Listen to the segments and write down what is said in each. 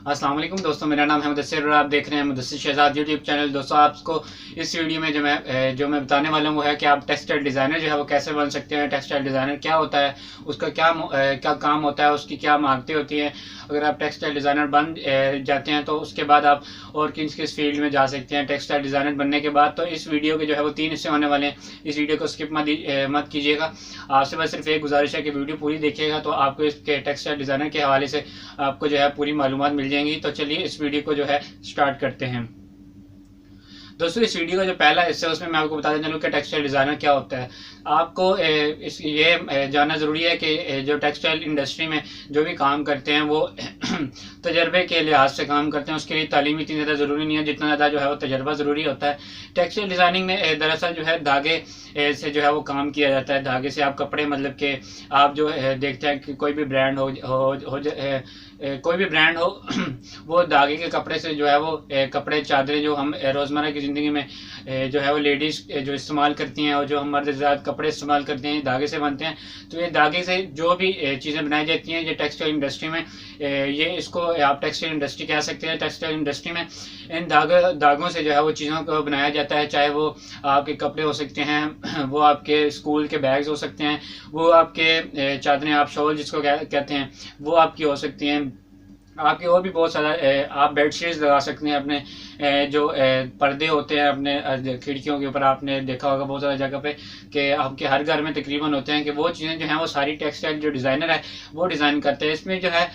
अस्सलाम वालेकुम दोस्तों, मेरा नाम है मुदस्सिर और आप देख रहे हैं मुदस्सिर शहजाद यूट्यूब चैनल। दोस्तों, आपको इस वीडियो में जो मैं बताने वाला हूँ वो है कि आप टेक्सटाइल डिज़ाइनर जो है वो कैसे बन सकते हैं। टेक्सटाइल डिज़ाइनर क्या होता है, उसका क्या काम होता है, उसकी क्या मार्केटें होती हैं। अगर आप टेक्सटाइल डिज़ाइनर बन जाते हैं तो उसके बाद आप और किस फील्ड में जा सकते हैं टेक्सटाइल डिज़ाइनर बनने के बाद। तो इस वीडियो के जो है वो 3 हिस्से होने वाले हैं। इस वीडियो को स्किप मत कीजिएगा। आपसे बस सिर्फ एक गुजारिश है कि वीडियो पूरी देखिएगा तो आपको इसके टेक्सटाइल डिज़ाइनर के हवाले से आपको जो है पूरी मालूमात मिल जाएंगी। तो चलिए इस वीडियो को जो है स्टार्ट करते हैं। दोस्तों, इस वीडियो का जो पहला हिस्सा है उसमें मैं आपको बताते चलूँ कि टेक्सटाइल डिज़ाइनर क्या होता है। आपको ये जानना ज़रूरी है कि जो टेक्सटाइल इंडस्ट्री में जो भी काम करते हैं वो तजर्बे के लिहाज से काम करते हैं। उसके लिए तालीम इतनी ज़्यादा ज़रूरी नहीं है जितना ज़्यादा जो है वो तजर्बा ज़रूरी होता है। टेक्सटाइल डिज़ाइनिंग में दरअसल जो है धागे से जो है वो काम किया जाता है। धागे से आप कपड़े मतलब कि आप जो देखते हैं कि कोई भी ब्रांड कोई भी ब्रांड हो वो धागे के कपड़े से जो है वो कपड़े चादरें जो हम रोज़मर्रा की ज़िंदगी में जो है वो लेडीज़ जो इस्तेमाल करती हैं और जो हम मर्द ज़्यादा कपड़े इस्तेमाल करते हैं धागे से बनते हैं। तो ये धागे से जो भी चीज़ें बनाई जाती हैं ये टेक्सटाइल इंडस्ट्री में ये इसको आप टेक्सटाइल इंडस्ट्री कह सकते हैं। टेक्सटाइल इंडस्ट्री में इन धागों से जो है वो चीज़ों को बनाया जाता है। चाहे वो आपके कपड़े हो सकते हैं, वो आपके स्कूल के बैग्स हो सकते हैं, वो आपके चादरें आप शॉल जिसको कहते हैं वो आपकी हो सकती हैं। आपके और भी बहुत सारा आप बेडशीट्स लगा सकते हैं। अपने जो पर्दे होते हैं अपने खिड़कियों के ऊपर आपने देखा होगा बहुत सारी जगह पे कि आपके हर घर में तकरीबन होते हैं कि वो चीज़ें जो हैं वो सारी टेक्सटाइल जो डिज़ाइनर है वो डिज़ाइन करते हैं। इसमें जो है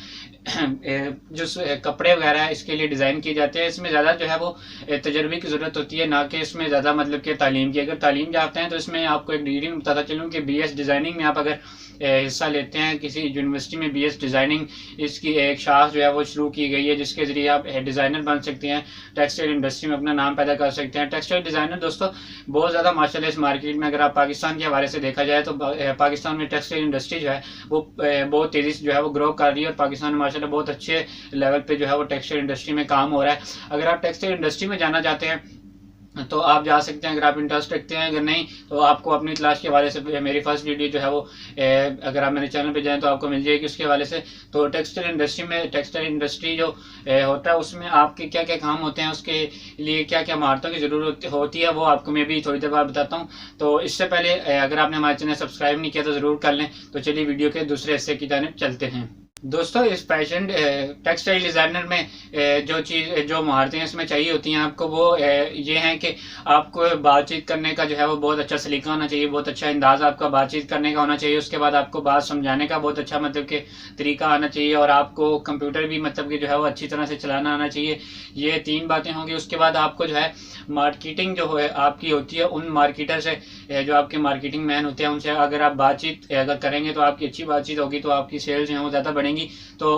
जो कपड़े वगैरह है इसके लिए डिज़ाइन किए जाते हैं। इसमें ज़्यादा जो है वो तजर्बे की ज़रूरत होती है, ना कि इसमें ज़्यादा मतलब कि तालीम की। अगर तालीम चाहते हैं तो इसमें आपको एक डिग्री में बताता चलूँ कि BS डिज़ाइनिंग में आप अगर हिस्सा लेते हैं किसी यूनिवर्सिटी में BS डिज़ाइनिंग इसकी एक शाख जो है वो शुरू की गई है जिसके ज़रिए आप डिज़ाइनर बन सकते हैं, टेक्सटाइल इंडस्ट्री में अपना नाम पैदा कर सकते हैं। टेक्सटाइल डिज़ाइनर दोस्तों बहुत ज़्यादा माशाल्लाह इस मार्केट में अगर आप पाकिस्तान के हवाले से देखा जाए तो पाकिस्तान में टेक्सटाइल इंडस्ट्री जो है वो बहुत तेज़ी से जो है वो ग्रो कर रही है और पाकिस्तान में माशाल्लाह बहुत अच्छे लेवल पे जो है वो टेक्सटाइल इंडस्ट्री में काम हो रहा है। अगर आप टेक्सटाइल इंडस्ट्री में जाना चाहते हैं तो आप जा सकते हैं अगर आप इंटरेस्ट रखते हैं। अगर नहीं तो आपको अपनी तलाश के हवाले से मेरी फर्स्ट वीडियो जो है वो अगर आप मेरे चैनल पे जाएं तो आपको मिल जाएगी उसके हवाले से। तो टेक्सटाइल इंडस्ट्री जो होता है उसमें आपके क्या क्या काम होते हैं, उसके लिए क्या क्या महारतों की ज़रूरत होती है वो आपको मैं भी थोड़ी देर बाद बताता हूँ। तो इससे पहले अगर आपने हमारे चैनल सब्सक्राइब नहीं किया तो ज़रूर कर लें। तो चलिए वीडियो के दूसरे हिस्से की जानिब चलते हैं। दोस्तों, इस फैशन टेक्सटाइल डिज़ाइनर में जो महारतें इसमें चाहिए होती हैं आपको वो ये हैं कि आपको बातचीत करने का जो है वो बहुत अच्छा सलीका होना चाहिए, बहुत अच्छा अंदाज़ आपका बातचीत करने का होना चाहिए। उसके बाद आपको बात समझाने का बहुत अच्छा मतलब कि तरीका आना चाहिए और आपको कंप्यूटर भी मतलब कि जो है वो अच्छी तरह से चलाना आना चाहिए। ये 3 बातें होंगी। उसके बाद आपको जो है मार्केटिंग जो है आपकी होती है उन मार्केटर से जो आपके मार्केटिंग मैन होते हैं उनसे अगर आप बातचीत अगर करेंगे तो आपकी अच्छी बातचीत होगी तो आपकी सेल्स जो है वो ज़्यादा बढ़ेंगी। तो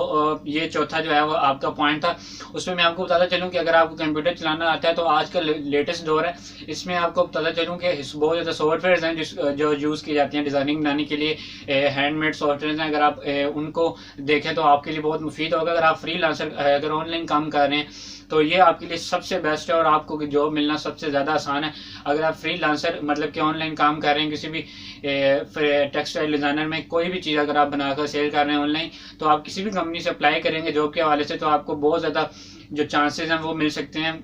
ये चौथा जो है वो आपका पॉइंट था। उसमें मैं आपको बताता चलूँ कि अगर आपको कंप्यूटर चलाना आता है तो आज का लेटेस्ट दौर है, इसमें आपको बताता चलूँ कि बहुत ज़्यादा सॉफ्टवेयर हैं जो यूज़ की जाती हैं डिज़ाइनिंग बनाने के लिए। हैंडमेड सॉफ्टवेयर हैं, अगर आप उनको देखें तो आपके लिए बहुत मुफीद होगा। अगर आप फ्रीलांसर अगर ऑनलाइन काम कर रहे हैं तो ये आपके लिए सबसे बेस्ट है और आपको जॉब मिलना सबसे ज़्यादा आसान है। अगर आप फ्रीलांसर मतलब कि ऑनलाइन काम कर रहे हैं किसी भी टेक्सटाइल डिज़ाइनर में कोई भी चीज़ अगर आप बनाकर सेल कर रहे हैं ऑनलाइन तो आप किसी भी कंपनी से अप्लाई करेंगे जॉब के हवाले से तो आपको बहुत ज़्यादा जो चांसेस हैं वो मिल सकते हैं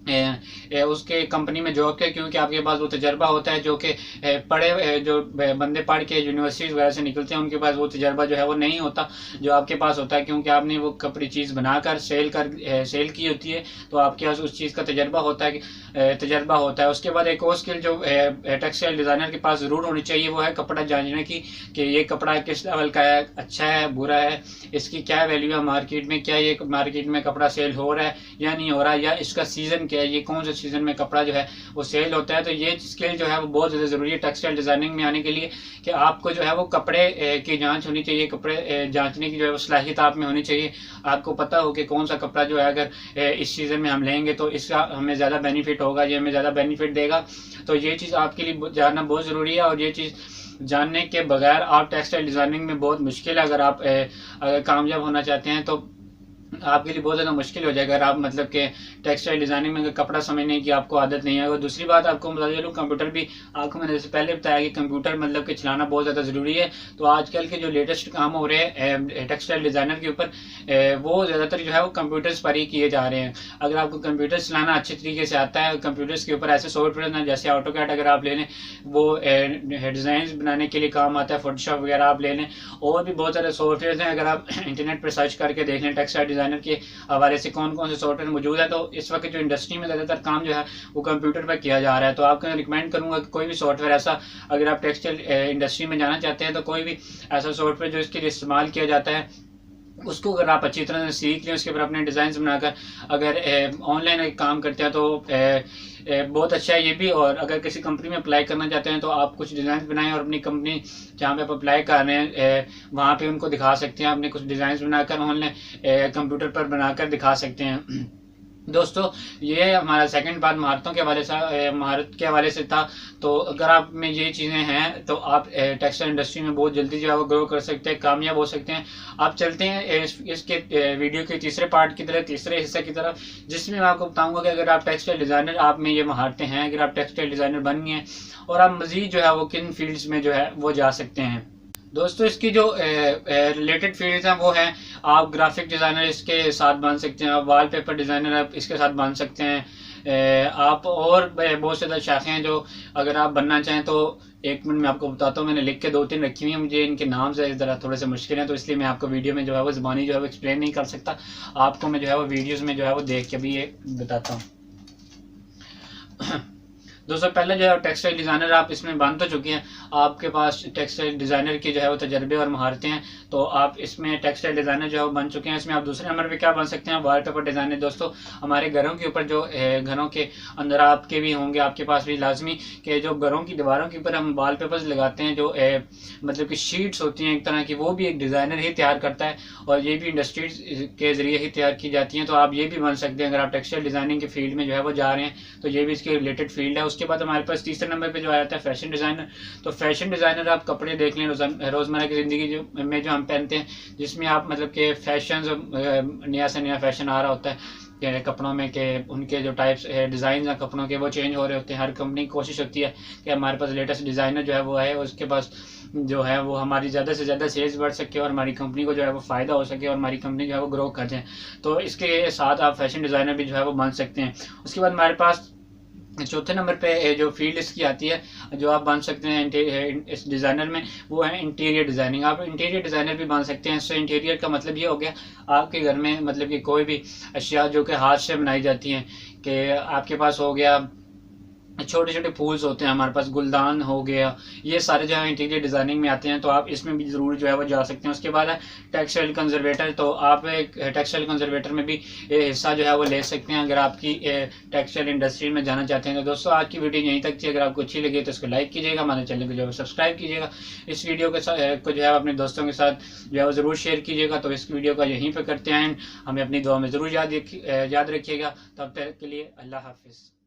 उसके कंपनी में जॉब के, क्योंकि आपके पास वो तजर्बा होता है जो कि जो बंदे पढ़ के यूनिवर्सिटीज़ वगैरह से निकलते हैं उनके पास वो तजर्बा जो है वो नहीं होता जो आपके पास होता है, क्योंकि आपने वो कपड़ी चीज़ बनाकर सेल की होती है तो आपके पास उस चीज़ का तजर्बा होता है। उसके बाद एक और स्किल जो टेक्सटाइल डिज़ाइनर के पास ज़रूर होनी चाहिए वो है कपड़ा जानने की कि ये कपड़ा किस लेवल का है, अच्छा है बुरा है, इसकी क्या वैल्यू है मार्केट में, क्या ये मार्केट में कपड़ा सेल हो रहा है या नहीं हो रहा है, या इसका सीज़न क्या है, ये कौन से सीज़न में कपड़ा जो है वो सेल होता है। तो ये स्किल जो है वो बहुत ज़्यादा ज़रूरी है टेक्सटाइल डिज़ाइनिंग में आने के लिए कि आपको जो है वो कपड़े की जांच होनी चाहिए, कपड़े जांचने की जो है वो सलाहियत आप में होनी चाहिए। आपको पता हो कि कौन सा कपड़ा जो है अगर इस सीज़न में हम लेंगे तो इसका हमें ज़्यादा बेनिफिट होगा, ये हमें ज़्यादा बेनिफिट देगा। तो ये चीज़ आपके लिए जानना बहुत ज़रूरी है और ये चीज़ जानने के बगैर आप टेक्सटाइल डिज़ाइनिंग में बहुत मुश्किल है। अगर आप कामयाब होना चाहते हैं तो आपके लिए बहुत ज़्यादा मुश्किल हो जाएगा अगर आप मतलब कि टेक्सटाइल डिज़ाइनिंग में कपड़ा समझने की आपको आदत नहीं है। और दूसरी बात आपको बता चलूँ, कंप्यूटर भी आपको मैंने जैसे पहले बताया कि कंप्यूटर मतलब कि चलाना बहुत ज़्यादा ज़रूरी है। तो आजकल के जो लेटेस्ट काम हो रहे हैं टेक्सटाइल डिज़ाइनर के ऊपर, वो ज़्यादातर जो है वो कंप्यूटर्स पर ही किए जा रहे हैं। अगर आपको कंप्यूटर चलाना अच्छे तरीके से आता है, कंप्यूटर्स के ऊपर ऐसे सॉफ्टवेयर ना जैसे ऑटोकैड अगर आप ले लें, वो डिज़ाइन बनाने के लिए काम आता है, फोटोशॉप वगैरह आप ले लें, और भी बहुत सारे सॉफ्टवेयर हैं। अगर आप इंटरनेट पर सर्च करके देख लें टेक्सटाइल डिज़ाइनर के हवाले से कौन कौन से सॉफ्टवेयर मौजूद है, तो इस वक्त जो इंडस्ट्री में ज़्यादातर काम जो है वो कंप्यूटर पर किया जा रहा है। तो आपको रिकमेंड करूँगा कि कोई भी सॉफ्टवेयर ऐसा, अगर आप टेक्सटाइल इंडस्ट्री में जाना चाहते हैं, तो कोई भी ऐसा सॉफ्टवेयर जो इसके लिए इस्तेमाल किया जाता है उसको अगर आप अच्छी तरह से सीख लें, उसके ऊपर अपने डिज़ाइन बनाकर अगर ऑनलाइन काम करते हैं तो बहुत अच्छा है ये भी। और अगर किसी कंपनी में अप्लाई करना चाहते हैं तो आप कुछ डिज़ाइन बनाएं और अपनी कंपनी जहाँ पे आप अप्लाई कर रहे हैं वहाँ पे उनको दिखा सकते हैं। अपने कुछ डिज़ाइन बनाकर ऑनलाइन कंप्यूटर पर बनाकर दिखा सकते हैं। दोस्तों, ये हमारा सेकंड पार्ट महारत के हवाले से था। तो अगर आप में ये चीज़ें हैं तो आप टेक्सटाइल इंडस्ट्री में बहुत जल्दी जो है वो ग्रो कर सकते हैं, कामयाब हो सकते हैं। आप चलते हैं इसके वीडियो के तीसरे पार्ट की तरफ, तीसरे हिस्से की तरफ, जिसमें मैं आपको बताऊंगा कि अगर आप टेक्सटाइल डिज़ाइनर, आप में ये महारतें हैं, अगर आप टेक्सटाइल डिज़ाइनर बन गए हैं और आप मज़ीद जो है वो किन फील्ड्स में जो है वो जा सकते हैं। दोस्तों, इसकी जो रिलेटेड फील्ड्स हैं वो हैं, आप ग्राफिक डिज़ाइनर इसके साथ बन सकते हैं, आप वॉलपेपर डिज़ाइनर आप इसके साथ बन सकते हैं, आप और बहुत से शाखें हैं जो अगर आप बनना चाहें तो एक मिनट में आपको बताता हूँ। मैंने लिख के 2-3 रखी हुई हैं, मुझे इनके नाम से ज़रा थोड़े से मुश्किल हैं, तो इसलिए मैं आपको वीडियो में जो है वो ज़बानी जो है वो एक्सप्लेन नहीं कर सकता। आपको मैं जो है वो वीडियोज़ में जो है वो देख के भी ये बताता हूँ। दोस्तों, पहले जो है टेक्सटाइल डिज़ाइनर आप इसमें बन तो चुके हैं, आपके पास टेक्सटाइल डिज़ाइनर की जो है वो तजर्बे और महारतें हैं, तो आप इसमें टेक्सटाइल डिज़ाइनर जो है वो बन चुके हैं। इसमें आप दूसरे नंबर पे क्या बन सकते हैं, वॉलपेपर डिज़ाइनर। दोस्तों, हमारे घरों के ऊपर जो घरों के अंदर आपके भी होंगे, आपके पास भी लाजमी कि जो घरों की दीवारों के ऊपर हम वॉलपेपर्स लगाते हैं, जो मतलब कि शीट्स होती हैं एक तरह की, वो भी एक डिज़ाइनर ही तैयार करता है और ये भी इंडस्ट्रीज के ज़रिए ही तैयार की जाती हैं। तो आप ये भी बन सकते हैं अगर आप टेक्सटाइल डिज़ाइनिंग के फील्ड में जो है वो जा रहे हैं, तो ये भी इसके रिलेटेड फील्ड है। उसके बाद हमारे पास तीसरे नंबर पे जो आता है फैशन डिज़ाइनर। तो फैशन डिज़ाइनर आप कपड़े देख लें रोज़मर्रा की ज़िंदगी में जो हम पहनते हैं, जिसमें आप मतलब कि फैशन, नया से नया फैशन आ रहा होता है कपड़ों में, के उनके जो टाइप्स डिज़ाइन हैं कपड़ों के वो चेंज हो रहे होते हैं। हर कंपनी की कोशिश होती है कि हमारे पास लेटेस्ट डिज़ाइनर जो है वो है, उसके पास जो है वो हमारी ज़्यादा से ज़्यादा सेल्स बढ़ सके और हमारी कंपनी को जो है वो फ़ायदा हो सके और हमारी कंपनी जो है वो ग्रो कर जाए। तो इसके साथ आप फैशन डिज़ाइनर भी जो है वो बन सकते हैं। उसके बाद हमारे पास चौथे नंबर पे जो फील्ड इसकी आती है जो आप बन सकते हैं इस डिज़ाइनर में, वो है इंटीरियर डिज़ाइनिंग। आप इंटीरियर डिज़ाइनर भी बन सकते हैं। इससे इंटीरियर का मतलब ये हो गया, आपके घर में मतलब कि कोई भी अशिया जो कि हाथ से बनाई जाती हैं, कि आपके पास हो गया छोटे छोटे फूल्स होते हैं, हमारे पास गुलदान हो गया, ये सारे जो है इंटीरियर डिज़ाइनिंग में आते हैं, तो आप इसमें भी ज़रूर जो है वो जा सकते हैं। उसके बाद है टेक्सटाइल कंजर्वेटर। तो आप एक टेक्सटाइल कंजर्वेटर में भी हिस्सा जो है वो ले सकते हैं अगर आपकी टेक्सटाइल इंडस्ट्री में जाना चाहते हैं। तो दोस्तों, आज की वीडियो यहीं तक थी। अगर आपको अच्छी लगी तो इसको लाइक कीजिएगा, हमारे चैनल को जो है सब्सक्राइब कीजिएगा, इस वीडियो के साथ को जो है अपने दोस्तों के साथ जो है वो ज़रूर शेयर कीजिएगा। तो इस वीडियो का यहीं पर करते हैं, हमें अपनी दुआ में ज़रूर याद रखिएगा। तब तक के लिए अल्लाह हाफिज़।